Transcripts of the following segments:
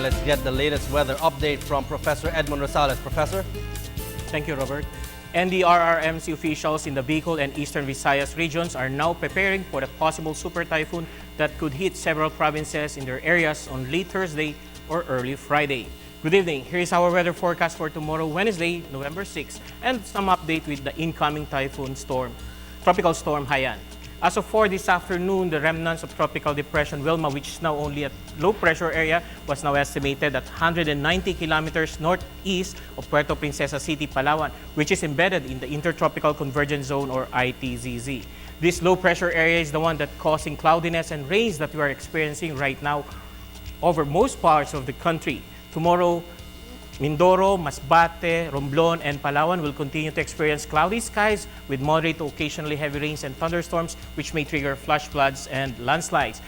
let's get the latest weather update from Professor Edmond Rosales. Professor? Thank you, Robert. NDRRMC officials in the Bicol and Eastern Visayas regions are now preparing for the possible super typhoon that could hit several provinces in their areas on late Thursday or early Friday. Good evening. Here is our weather forecast for tomorrow, Wednesday, November 6, and some update with the incoming tropical storm Haiyan. As of 4 this afternoon, the remnants of Tropical Depression Wilma, which is now only a low-pressure area, was now estimated at 190 kilometers northeast of Puerto Princesa City, Palawan, which is embedded in the Intertropical Convergence Zone or ITZZ. This low-pressure area is the one that's causing cloudiness and rains that we are experiencing right now over most parts of the country. Tomorrow, Mindoro, Masbate, Romblon, and Palawan will continue to experience cloudy skies with moderate to occasionally heavy rains and thunderstorms, which may trigger flash floods and landslides.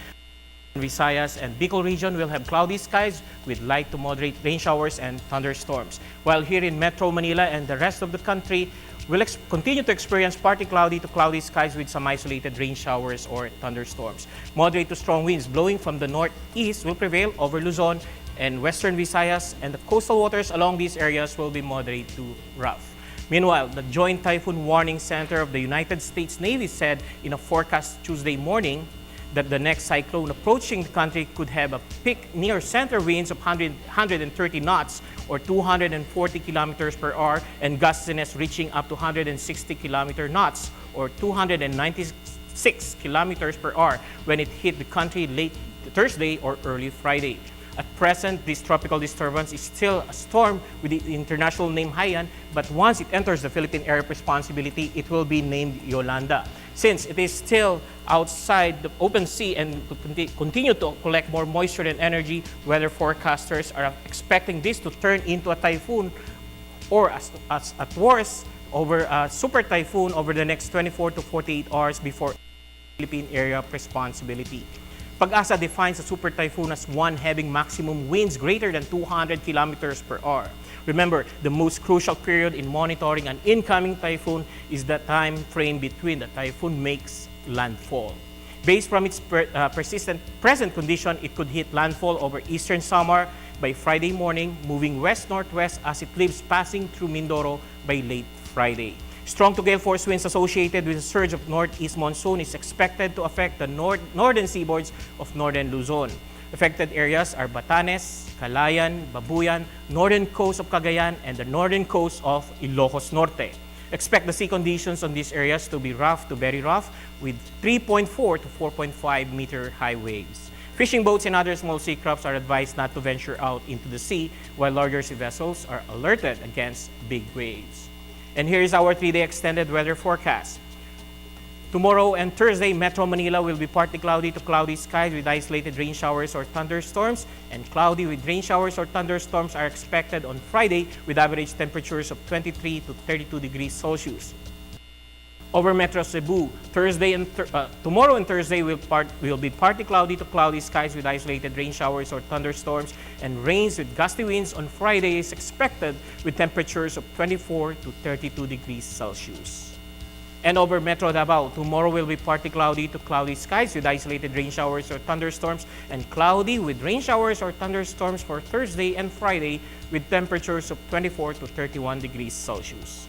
Visayas and Bicol region will have cloudy skies with light to moderate rain showers and thunderstorms. While here in Metro Manila and the rest of the country, we'll continue to experience partly cloudy to cloudy skies with some isolated rain showers or thunderstorms. Moderate to strong winds blowing from the northeast will prevail over Luzon and Western Visayas, and the coastal waters along these areas will be moderate to rough. Meanwhile, the Joint Typhoon Warning Center of the United States Navy said in a forecast Tuesday morning that the next cyclone approaching the country could have a peak near center winds of 130 knots or 240 kilometers per hour and gustiness reaching up to 160 kilometer knots or 296 kilometers per hour when it hit the country late Thursday or early Friday. At present, this tropical disturbance is still a storm with the international name Haiyan, but once it enters the Philippine area of responsibility, it will be named Yolanda. Since it is still outside the open sea and could continue to collect more moisture and energy, weather forecasters are expecting this to turn into a typhoon or at worst, over a super typhoon over the next 24 to 48 hours before Philippine area of responsibility. Pag-asa defines a super typhoon as one having maximum winds greater than 200 kilometers per hour. Remember, the most crucial period in monitoring an incoming typhoon is the time frame between the typhoon makes landfall. Based from its present condition, it could hit landfall over eastern Samar by Friday morning, moving west-northwest as it leaves passing through Mindoro by late Friday. Strong to gale force winds associated with a surge of northeast monsoon is expected to affect the northern seaboards of northern Luzon. Affected areas are Batanes, Calayan, Babuyan, northern coast of Cagayan, and the northern coast of Ilocos Norte. Expect the sea conditions on these areas to be rough to very rough with 3.4 to 4.5 meter high waves. Fishing boats and other small sea crafts are advised not to venture out into the sea, while larger sea vessels are alerted against big waves. And here is our 3-day extended weather forecast. Tomorrow and Thursday, Metro Manila will be partly cloudy to cloudy skies with isolated rain showers or thunderstorms, and cloudy with rain showers or thunderstorms are expected on Friday with average temperatures of 23 to 32 degrees Celsius. Over Metro Cebu, tomorrow and Thursday will be partly cloudy to cloudy skies with isolated rain showers or thunderstorms, and rains with gusty winds on Friday is expected with temperatures of 24 to 32 degrees Celsius. And over Metro Davao, tomorrow will be partly cloudy to cloudy skies with isolated rain showers or thunderstorms, and cloudy with rain showers or thunderstorms for Thursday and Friday with temperatures of 24 to 31 degrees Celsius.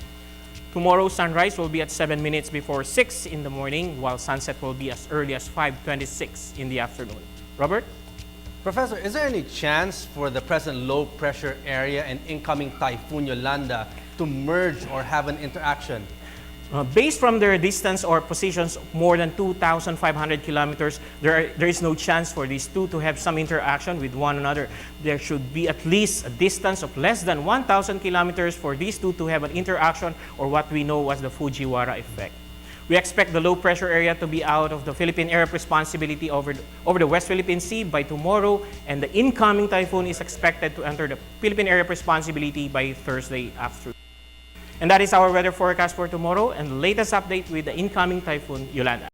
Tomorrow, sunrise will be at 7 minutes before 6 in the morning, while sunset will be as early as 5:26 in the afternoon. Robert? Professor, is there any chance for the present low-pressure area and incoming Typhoon Yolanda to merge or have an interaction? Based from their distance or positions of more than 2,500 kilometers, there is no chance for these two to have some interaction with one another. There should be at least a distance of less than 1,000 kilometers for these two to have an interaction, or what we know as the Fujiwara effect. We expect the low-pressure area to be out of the Philippine area of responsibility over the West Philippine Sea by tomorrow, and the incoming typhoon is expected to enter the Philippine area of responsibility by Thursday afternoon. And that is our weather forecast for tomorrow and the latest update with the incoming Typhoon Yolanda.